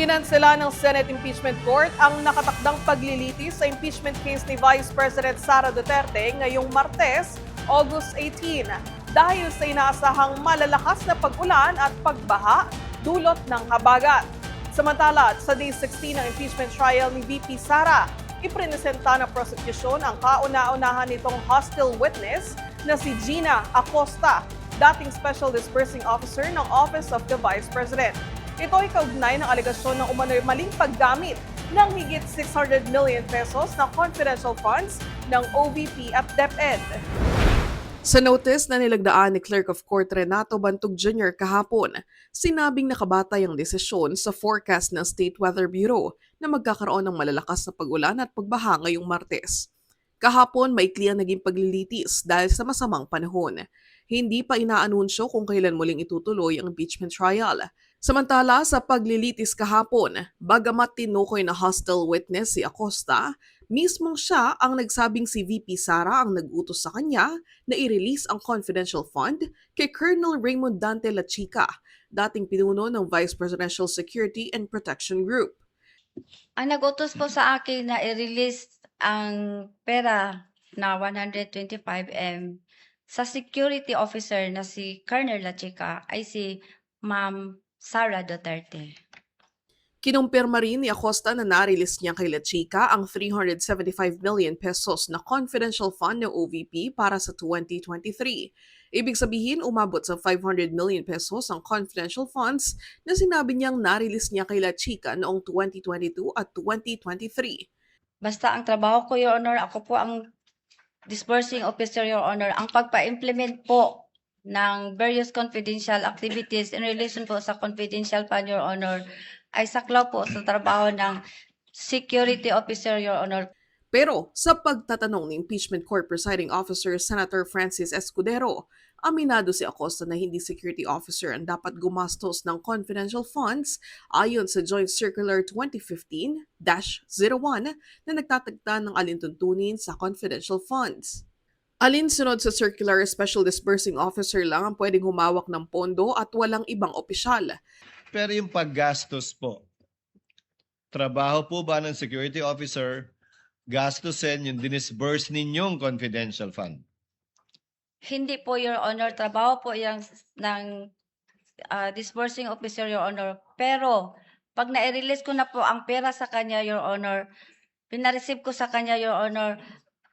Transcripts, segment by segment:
Kinansela ng Senate Impeachment Court ang nakatakdang paglilitis sa impeachment case ni Vice President Sara Duterte ngayong Martes, August 18, dahil sa inaasahang malalakas na pag-ulan at pagbaha dulot ng habagat. Samantala, sa Day 16 ng impeachment trial ni VP Sara, iprinesenta ng prosecution ang kauna-unahan nitong hostile witness na si Gina Acosta, dating Special Disbursing Officer ng Office of the Vice President. Ito ay kaugnay ng alegasyon ng umano'y maling paggamit ng higit 600 million pesos na confidential funds ng OVP at DepEd. Sa notice na nilagdaan ni Clerk of Court Renato Bantug Jr. kahapon, sinabing nakabatay ang desisyon sa forecast ng State Weather Bureau na magkakaroon ng malalakas na pag-ulan at pagbaha ngayong Martes. Kahapon, maikli ang naging paglilitis dahil sa masamang panahon. Hindi pa inaanunsyo kung kailan muling itutuloy ang impeachment trial. Samantala, sa paglilitis kahapon, bagamat tinukoy na hostile witness si Acosta, mismong siya ang nagsabing si VP Sara ang nag-utos sa kanya na i-release ang confidential fund kay Colonel Raymond Dante Lachica, dating pinuno ng Vice Presidential Security and Protection Group. Ang nag-utos po sa akin na i-release ang pera na 125M sa security officer na si Colonel Lachica ay si Ma'am Sara Duterte. Kinumpirma rin ni Acosta na narilis niya kay Lachica ang 375 million pesos na confidential fund ng OVP para sa 2023. Ibig sabihin, umabot sa 500 million pesos ang confidential funds na sinabi niyang narilis niya kay Lachica noong 2022 at 2023. Basta ang trabaho ko, Your Honor, ako po ang disbursing officer, Your Honor. Ang pagpa-implement po ng various confidential activities in relation po sa confidential fund, Your Honor, ay saklaw po sa trabaho ng security officer, Your Honor. Pero sa pagtatanong ni Impeachment Court Presiding Officer Senator Francis Escudero, aminado si Acosta na hindi security officer ang dapat gumastos ng confidential funds ayon sa Joint Circular 2015-01 na nagtatagda ng alintuntunin sa confidential funds. Alinsunod sa circular, Special Disbursing Officer lang ang pwedeng humawak ng pondo at walang ibang opisyal. Pero yung paggastos po, trabaho po ba ng security officer gastusin yung dinisburse ninyong confidential fund? Hindi po, Your Honor. Trabaho po yung ng disbursing officer, Your Honor. Pero pag na-release ko na po ang pera sa kanya, Your Honor, pinareceive ko sa kanya, Your Honor,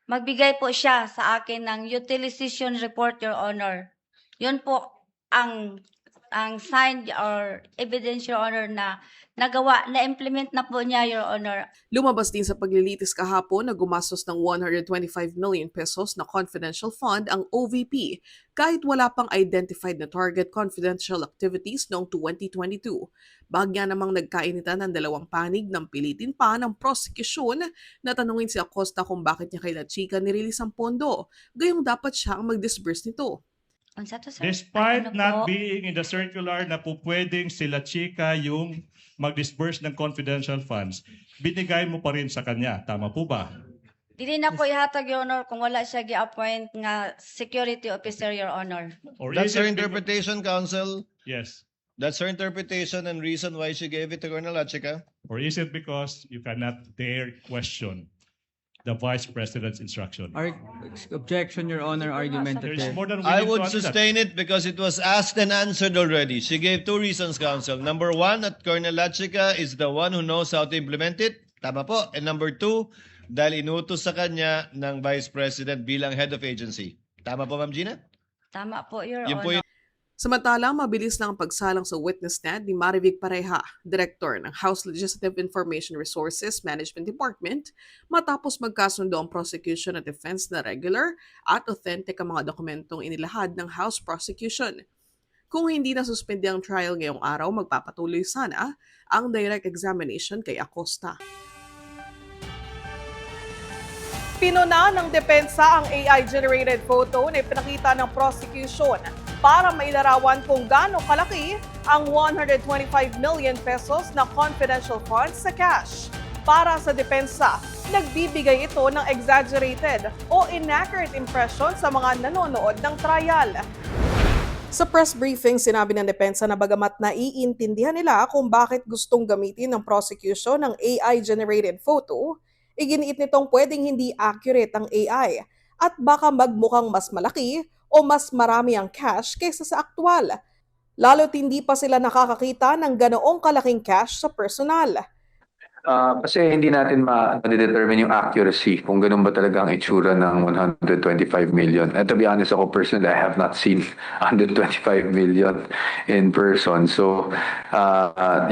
magbigay po siya sa akin ng utilization report, Your Honor. Yun po ang sign or evidence, Your Honor, na nagawa, na-implement na po niya, Your Honor. Lumabas din sa paglilitis kahapon na gumastos ng 125 million pesos na confidential fund ang OVP kahit wala pang identified na target confidential activities noong 2022. Bagya namang nagkainitan ng dalawang panig ng pilitin pa ng prosecution na tanungin si Acosta kung bakit niya kay Lachica nirelease ang pondo, gayong dapat siya ang mag-disburse nito. Despite not being in the circular na po pwedeng sila Chica yung mag-disburse ng confidential funds, binigay mo pa rin sa kanya. Tama po ba? Dili na ko ihatag, Your Honor, kung wala siya gi-appoint nga security officer, Your Honor. Or That's is her it interpretation, counsel. Yes. That's her interpretation and reason why she gave it to Colonel Lachica. Or is it because you cannot dare question the Vice President's instruction? Objection, Your Honor, There is argumentative. more than I willing would to answer that. sustain it because it was asked and answered already. She gave two reasons, counsel. Number one, that Colonel Lachica is the one who knows how to implement it. Tama po. And number two, dahil inutos sa kanya ng Vice President bilang head of agency. Tama po, Ma'am Gina? Tama po, Your Yun po Honor. yun. Samantalang mabilis lang ang pagsalang sa witness stand ni Marivic Pareja, Director ng House Legislative Information Resources Management Department, matapos magkasundo ang prosecution at defense na regular at authentic ang mga dokumentong inilahad ng House Prosecution. Kung hindi na suspende ang trial ngayong araw, magpapatuloy sana ang direct examination kay Acosta. Pinuna ng depensa ang AI-generated photo na ipinakita ng prosecution para mailarawan kung gaano kalaki ang 125 million pesos na confidential funds sa cash. Para sa depensa, nagbibigay ito ng exaggerated o inaccurate impression sa mga nanonood ng trial. Sa press briefing, sinabi ng depensa na bagamat naiintindihan nila kung bakit gustong gamitin ng prosecution ng AI-generated photo, iginiit nitong pwedeng hindi accurate ang AI at baka magmukhang mas malaki o mas marami ang cash kaysa sa aktual, lalo't hindi pa sila nakakakita ng ganoong kalaking cash sa personal. Kasi hindi natin ma-determine yung accuracy kung ganun ba talaga ang itsura ng 125 million. And to be honest, ako personally, I have not seen 125 million in person. So,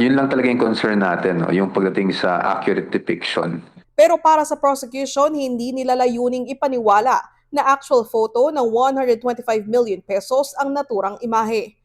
yun lang talaga yung concern natin, no? Yung pagdating sa accurate depiction. Pero para sa prosecution, hindi nila layuning ipaniwala na actual photo ng 125 million pesos ang naturang imahe.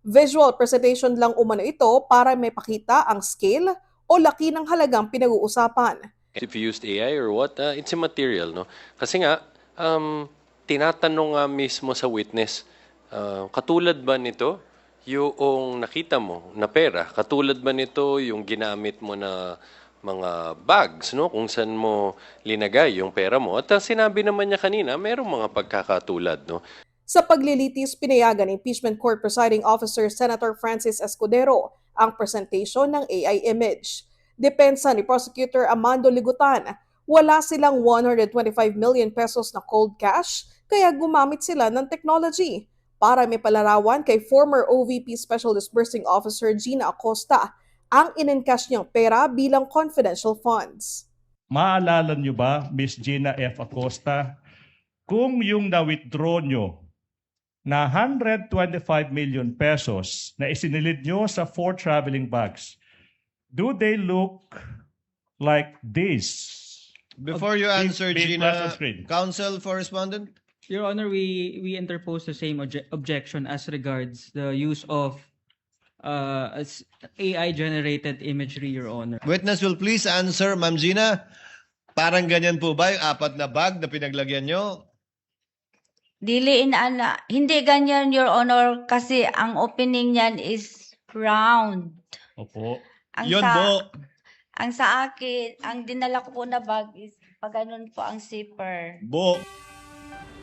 Visual presentation lang umano ito para may pakita ang scale o laki ng halagang pinag-uusapan. If you used AI or what, it's immaterial, no? Kasi nga, tinatanong nga mismo sa witness, katulad ba nito yung nakita mo na pera? Katulad ba nito yung ginamit mo na mga bags, no? Kung saan mo linagay yung pera mo? At sinabi naman niya kanina, mayroong mga pagkakatulad, no? Sa paglilitis, pinayagan ng Impeachment Court Presiding Officer Senator Francis Escudero ang presentation ng AI image. Depensa ni Prosecutor Amando Ligutan, wala silang 125 million pesos na cold cash kaya gumamit sila ng technology para may palarawan kay former OVP Special Disbursing Officer Gina Acosta ang in-encash niyang pera bilang confidential funds. Maalala nyo ba, Miss Gina F. Acosta, kung yung na-withdraw nyo na 125 million pesos na isinilid nyo sa 4 traveling bags, do they look like this? Before you Please, answer, please flash Gina, on screen. counsel for respondent? Your Honor, we interpose the same objection as regards the use of AI-generated imagery, Your Honor. Witness will please answer, Ma'am Gina. Parang ganyan po ba yung 4 na bag na pinaglagyan nyo? Hindi ganyan, Your Honor, kasi ang opening niyan is round. Opo. Yun po. Ang sa akin, ang dinala ko po na bag is pag ganun po ang zipper. Bo.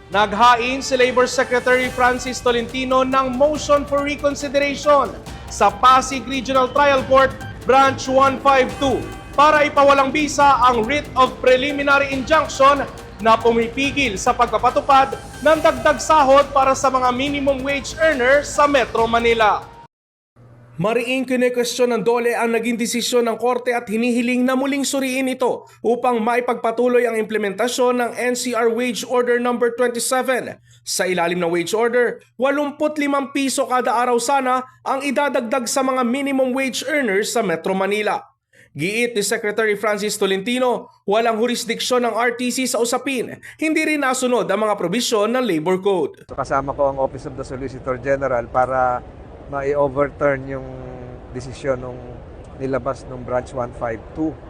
Naghain si Labor Secretary Francis Tolentino ng motion for reconsideration sa Pasig Regional Trial Court Branch 152 para ipawalang bisa ang writ of preliminary injunction na pumipigil sa pagpapatupad ng dagdag sahod para sa mga minimum wage earner sa Metro Manila. Mariing kine-question ng DOLE ang naging desisyon ng korte at hinihiling na muling suriin ito upang maipagpatuloy ang implementasyon ng NCR Wage Order No. 27. Sa ilalim ng wage order, 85 piso kada araw sana ang idadagdag sa mga minimum wage earners sa Metro Manila. Giit ni Secretary Francis Tolentino, walang jurisdiksyon ng RTC sa usapin, hindi rin nasunod ang mga probisyon ng Labor Code. Kasama ko ang Office of the Solicitor General para ma-overturn yung desisyon nung nilabas ng Branch 152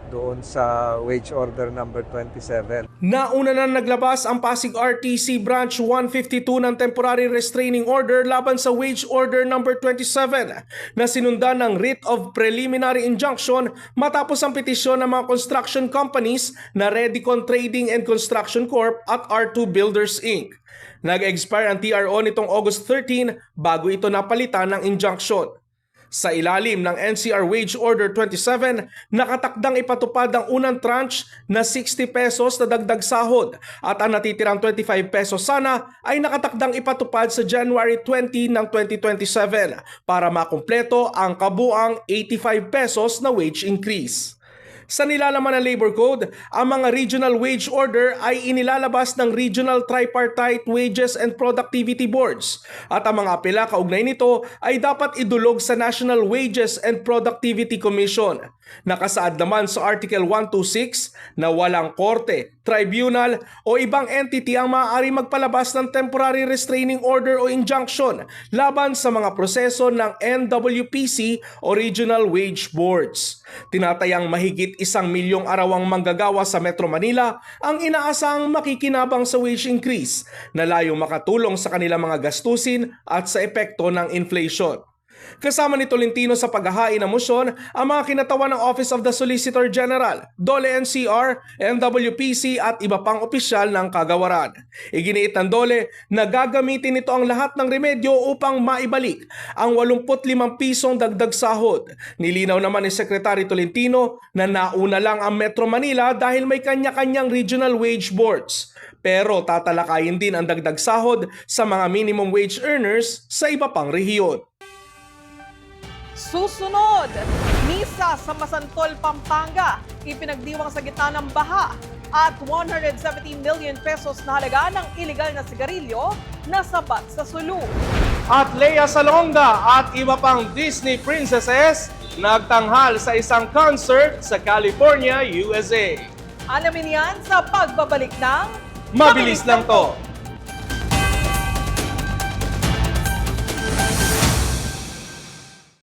doon sa Wage Order number 27. Nauna na naglabas ang Pasig RTC Branch 152 ng Temporary Restraining Order laban sa Wage Order number 27 na sinundan ng Writ of Preliminary Injunction matapos ang petisyon ng mga construction companies na Redicon Trading and Construction Corp at R2 Builders Inc. Nag-expire ang TRO nitong August 13 bago ito napalitan ng injunction. Sa ilalim ng NCR Wage Order 27, nakatakdang ipatupad ang unang tranche na 60 pesos na dagdag sahod at ang natitirang 25 pesos sana ay nakatakdang ipatupad sa January 20 ng 2027 para makumpleto ang kabuang 85 pesos na wage increase. Sa nilalaman ng Labor Code, ang mga regional wage order ay inilalabas ng Regional Tripartite Wages and Productivity Boards at ang mga apela kaugnay nito ay dapat idulog sa National Wages and Productivity Commission. Nakasaad naman sa Article 126 na walang korte, tribunal o ibang entity ang maaari magpalabas ng temporary restraining order o injunction laban sa mga proseso ng NWPC o Regional Wage Boards. Tinatayang mahigit 1 milyong arawang manggagawa sa Metro Manila ang inaasahang makikinabang sa wage increase na layong makatulong sa kanilang mga gastusin at sa epekto ng inflation. Kasama ni Tolentino sa paghahain ng motion ang mga kinatawan ng Office of the Solicitor General, DOLE NCR, NWPC at iba pang opisyal ng kagawaran. Iginiit ng DOLE na gagamitin nito ang lahat ng remedyo upang maibalik ang 85 pisong dagdag sahod. Nilinaw naman ni Secretary Tolentino na nauna lang ang Metro Manila dahil may kanya-kanyang regional wage boards. Pero tatalakayin din ang dagdag sahod sa mga minimum wage earners sa iba pang rehiyon. Susunod, misa sa Masantol, Pampanga, ipinagdiwang sa gitna ng baha at 170 million pesos na halaga ng iligal na sigarilyo na sabat sa Sulu. At Lea Salonga at iba pang Disney princesses nagtanghal sa isang concert sa California, USA. Alamin yan sa pagbabalik ng Mabilis lang to!